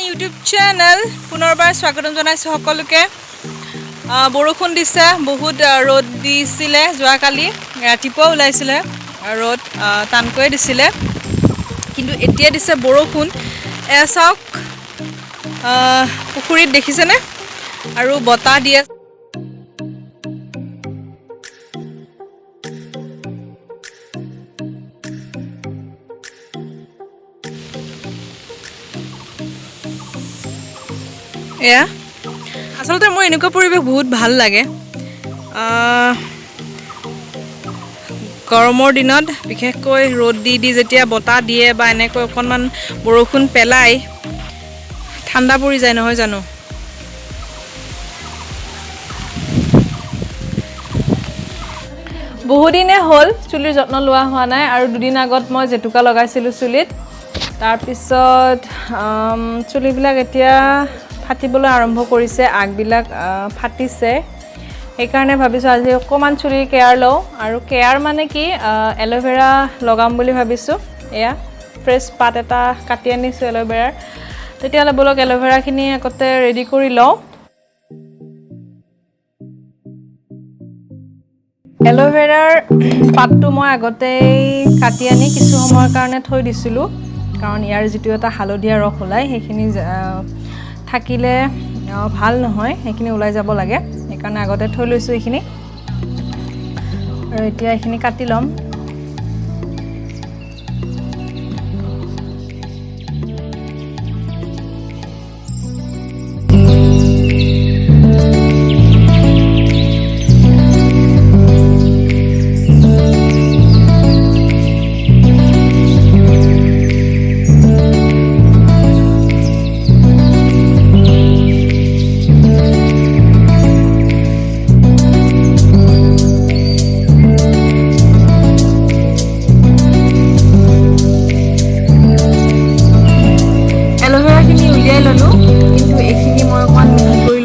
YouTube channel পুনৰবাৰ স্বাগতম জনাইছো সকলোকে বৰষুণ দিছে বহুত ৰ'দ দিছিলে যোৱাকালি ৰাতিপুৱা ওলাইছিলে ৰ'দ টানকৈ দিছিলে কিন্তু এতিয়া দিছে বৰষুণ এচাওক পুখুৰীত দেখিছেনে আৰু বতাহ দি আছে এয়া আচলতে মোৰ এনেকুৱা পৰিৱেশ বহুত ভাল লাগে গৰমৰ দিনত বিশেষকৈ ৰ'দ দি যেতিয়া বতাহ দিয়ে বা এনেকৈ অকণমান বৰষুণ পেলাই ঠাণ্ডা পৰি যায় নহয় জানো বহুদিনে হ'ল চুলিৰ যত্ন লোৱা হোৱা নাই আৰু দুদিন আগত মই জেতুকা লগাইছিলোঁ চুলিত তাৰপিছত চুলিবিলাক এতিয়া ফাটিবলৈ আৰম্ভ কৰিছে আগবিলাক ফাটিছে সেইকাৰণে ভাবিছোঁ আজি অকণমান চুলিৰ কেয়াৰ লওঁ আৰু কেয়াৰ মানে কি এল'ভেৰা লগাম বুলি ভাবিছোঁ এয়া ফ্ৰেছ পাত এটা কাটি আনিছোঁ এল'ভেৰাৰ তেতিয়াহ'লে বলক এল'ভেৰাখিনি আগতে ৰেডি কৰি লওঁ এল'ভেৰাৰ পাতটো মই আগতেই কাটি আনি কিছু সময়ৰ কাৰণে থৈ দিছিলোঁ কাৰণ ইয়াৰ যিটো এটা হালধীয়া ৰস ওলায় সেইখিনি থাকিলে ভাল নহয় সেইখিনি ওলাই যাব লাগে সেইকাৰণে আগতে থৈ লৈছোঁ এইখিনি আৰু এতিয়া এইখিনি কাটি ল'ম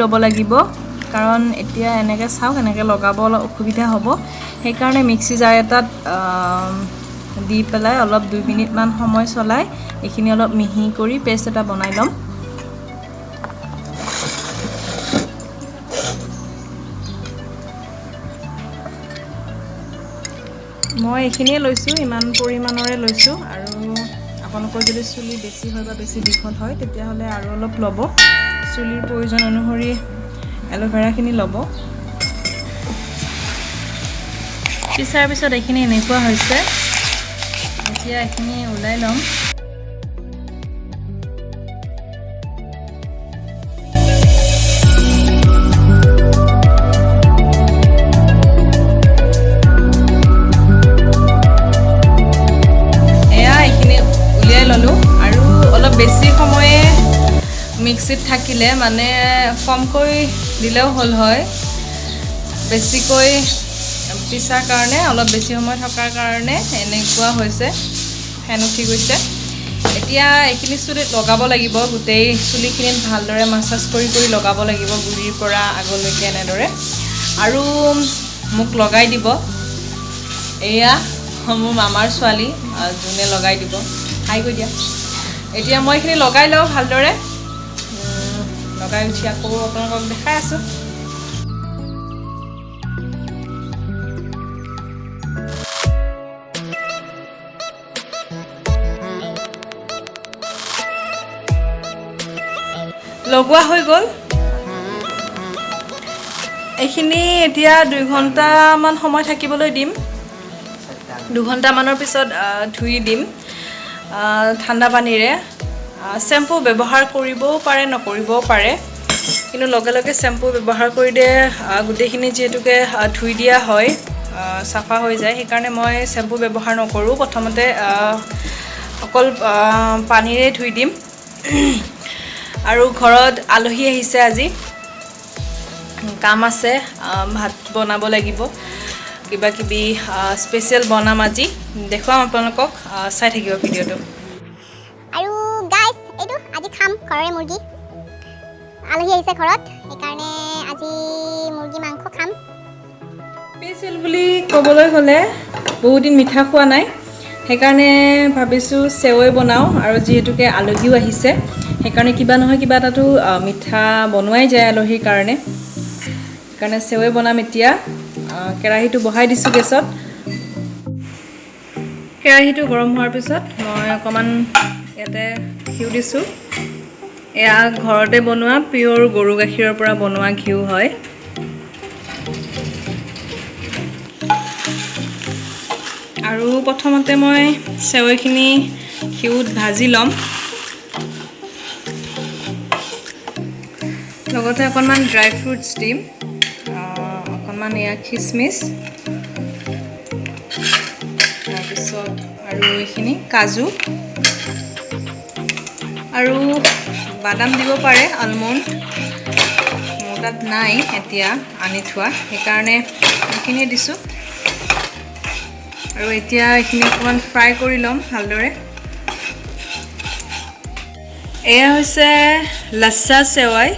ল'ব লাগিব কাৰণ এতিয়া এনেকৈ চাওক এনেকৈ লগাব অলপ অসুবিধা হ'ব সেইকাৰণে মিক্সি জাৰ এটাত দি পেলাই অলপ 2 মিনিটমান সময় চলাই এইখিনি অলপ মিহি কৰি পেষ্ট এটা বনাই ল'ম মই এইখিনিয়ে লৈছোঁ ইমান পৰিমাণৰে লৈছোঁ আৰু আপোনালোকৰ যদি চুলি বেছি হয় বা বেছি দীঘল হয় তেতিয়াহ'লে আৰু অলপ ল'ব চুলিৰ প্ৰয়োজন অনুসৰি এল'ভেৰাখিনি ল'ব পিছাৰ পিছত এইখিনি এনেকুৱা হৈছে এতিয়া এইখিনি ওলাই ল'ম এয়া এইখিনি উলিয়াই ল'লোঁ আৰু অলপ বেছি সময়ে মিক্সিত থাকিলে মানে কমকৈ দিলেও হ'ল হয় বেছিকৈ পিছাৰ কাৰণে অলপ বেছি সময় থকাৰ কাৰণে এনেকুৱা হৈছে ফেন উঠি গৈছে এতিয়া এইখিনি চুলিত লগাব লাগিব গোটেই চুলিখিনিত ভালদৰে মাছাজ কৰি লগাব লাগিব গুৰিৰ পৰা আগলৈকে এনেদৰে আৰু মোক লগাই দিব এয়া মোৰ মামাৰ ছোৱালী যোনে লগাই দিব হাই কৈ দিয়া এতিয়া মই এইখিনি লগাই লওঁ ভালদৰে লগাই উঠি আকৌ আপোনালোকক দেখাই আছোঁ লগোৱা হৈ গ'ল এইখিনি এতিয়া 2 ঘণ্টামান সময় থাকিবলৈ দিম 2 ঘণ্টামানৰ পিছত ধুই দিম ঠাণ্ডা পানীৰে শ্যাম্পু ব্যৱহাৰ কৰিবও পাৰে নকৰিবও পাৰে কিন্তু লগে লগে শ্যাম্পু ব্যৱহাৰ কৰিলে গোটেইখিনি যিহেতুকে ধুই দিয়া হয় চাফা হৈ যায় সেইকাৰণে মই শ্যাম্পু ব্যৱহাৰ নকৰোঁ প্ৰথমতে অকল পানীৰে ধুই দিম আৰু ঘৰত আলহী আহিছে আজি কাম আছে ভাত বনাব লাগিব কিবা কিবি স্পেচিয়েল বনাম আজি দেখুৱাম আপোনালোকক চাই থাকিব ভিডিঅ'টো আৰু গাইস এইটো আজি খাম ঘৰৰে মুৰ্গী আলহী আহিছে ঘৰত সেইকাৰণে আজি মুৰ্গী মাংস খাম স্পেচিয়েল বুলি ক'বলৈ হ'লে বহুত দিন মিঠা খোৱা নাই সেইকাৰণে ভাবিছোঁ সেৱৈ বনাওঁ আৰু যিহেতুকে আলহীও আহিছে সেইকাৰণে কিবা নহয় কিবা এটাতো মিঠা বনোৱাই যায় আলহীৰ কাৰণে। সেইকাৰণে চেৱৈ বনাম এতিয়া। কেৰাহীটো বহাই দিছোঁ গেছত। কেৰাহীটো গৰম হোৱাৰ পিছত মই অকণমান ইয়াতে ঘিউ দিছোঁ। এয়া ঘৰতে বনোৱা পিয়ৰ গৰু গাখীৰৰ পৰা বনোৱা ঘিউ হয়। আৰু প্ৰথমতে মই চেৱৈখিনি ঘিউত ভাজি ল'ম। লগতে অকণমান ড্ৰাই ফ্ৰুটছ দিম, অকণমান এয়া খিচমিচ, তাৰপিছত আৰু এইখিনি কাজু আৰু বাদাম দিব পাৰে, আলমণ্ড। মোৰ তাত নাই এতিয়া আনি থোৱা, সেইকাৰণে এইখিনিয়ে দিছোঁ। আৰু এতিয়া এইখিনি অকণমান ফ্ৰাই কৰি ল'ম ভালদৰে। এয়া হৈছে লাচ্ছা চেৱাই,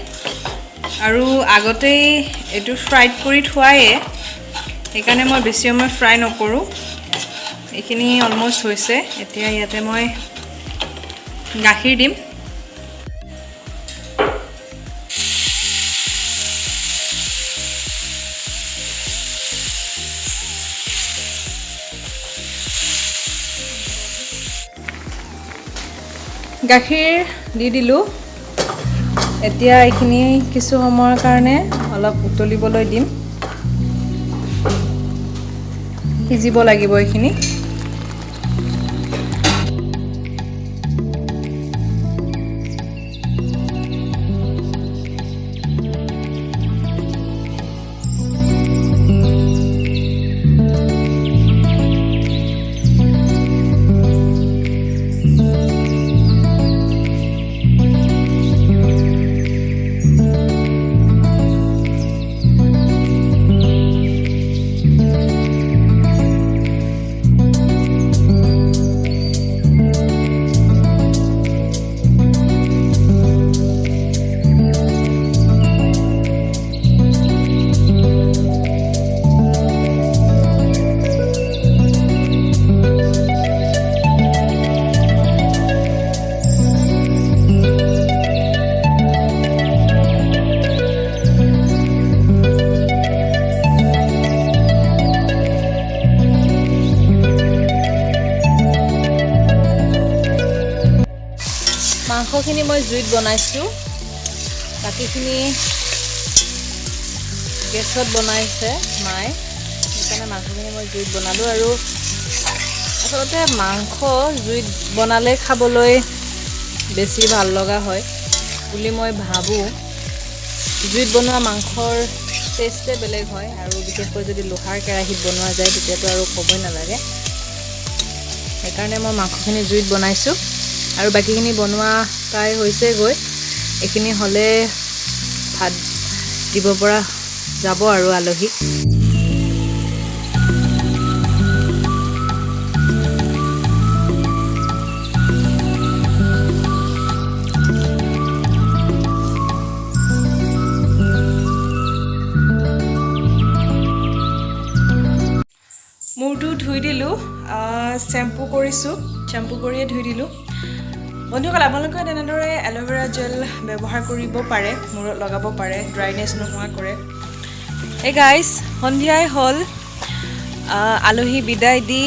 আৰু আগতেই এইটো ফ্ৰাইড কৰি থোৱায়ে, সেইকাৰণে মই বেছি সময় ফ্ৰাই নকৰোঁ। এইখিনি অলমষ্ট হৈছে। এতিয়া ইয়াতে মই গাখীৰ দিম। গাখীৰ দি দিলোঁ। এতিয়া এইখিনি কিছু সময়ৰ কাৰণে অলপ উতলিবলৈ দিম। সিজিব লাগিব এইখিনি। মাংসখিনি মই জুইত বনাইছোঁ। বাকীখিনি গেছত বনাইছে মায়ে, সেইকাৰণে মাংসখিনি মই জুইত বনালোঁ। আৰু আচলতে মাংস জুইত বনালে খাবলৈ বেছি ভাল লগা হয় বুলি মই ভাবোঁ। জুইত বনোৱা মাংসৰ টেষ্টে বেলেগ হয়, আৰু বিশেষকৈ যদি লোহাৰ কেৰাহীত বনোৱা যায় তেতিয়াতো আৰু ক'বই নালাগে। সেইকাৰণে মই মাংসখিনি জুইত বনাইছোঁ। আৰু বাকীখিনি বনোৱা প্ৰায় হৈছেগৈ। এইখিনি হ'লে ভাত দিব পৰা যাব আৰু আলহীক। মূৰটো ধুই দিলোঁ, শ্বেম্পু কৰিছোঁ, শ্বেম্পু কৰিয়ে ধুই দিলোঁ। বন্ধুসকল, আপোনালোকে তেনেদৰে এল'ভেৰা জেল ব্যৱহাৰ কৰিব পাৰে, মূৰত লগাব পাৰে, ড্ৰাইনেছ নোহোৱা কৰে। এই গাইজ, সন্ধিয়াই হ'ল। আলহী বিদায় দি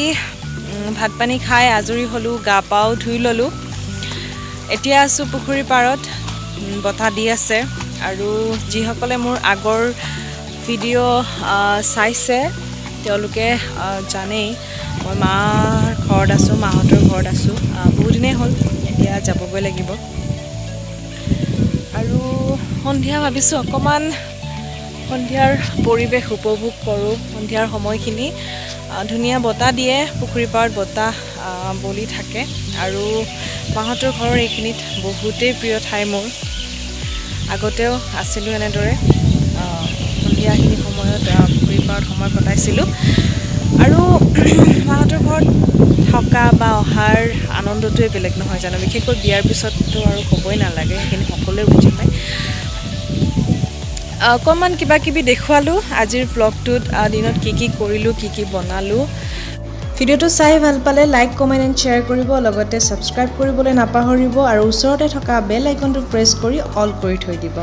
ভাত পানী খাই আজৰি হ'লোঁ, গা পাও ধুই ল'লোঁ। এতিয়া আছোঁ পুখুৰী পাৰত, বতাহ দি আছে। আৰু যিসকলে মোৰ আগৰ ভিডিঅ' চাইছে তেওঁলোকে জানেই মই মাৰ ঘৰত আছোঁ, মাহঁতৰ ঘৰত আছোঁ। বহুদিনেই হ'ল, এতিয়া যাবগৈ লাগিব। আৰু সন্ধিয়া ভাবিছোঁ অকণমান সন্ধিয়াৰ পৰিৱেশ উপভোগ কৰোঁ। সন্ধিয়াৰ সময়খিনি ধুনীয়া বতাহ দিয়ে, পুখুৰী পাৰত বতাহ বলি থাকে। আৰু মাহঁতৰ ঘৰৰ এইখিনিত বহুতেই প্ৰিয় ঠাই মোৰ। আগতেও আছিলোঁ এনেদৰে, সন্ধিয়াখিনি সময়ত পুখুৰী পাৰত সময় কটাইছিলোঁ। আৰু মাহঁতৰ ঘৰত থকা বা অহাৰ আনন্দটোৱে বেলেগ নহয় জানো। বিশেষকৈ বিয়াৰ পিছততো আৰু ক'বই নালাগে, সেইখিনি সকলোৱে বুজি পায়। অকণমান কিবা কিবি দেখুৱালোঁ আজিৰ ব্লগটোত। দিনত কি কি কৰিলোঁ, কি কি বনালোঁ। ভিডিঅ'টো চাই ভাল পালে লাইক কমেণ্ট এণ্ড শ্বেয়াৰ কৰিব লগতে ছাবস্ক্ৰাইব কৰিবলৈ নাপাহৰিব আৰু ওচৰতে থকা বেল আইকনটো প্ৰেছ কৰি অল কৰি থৈ দিব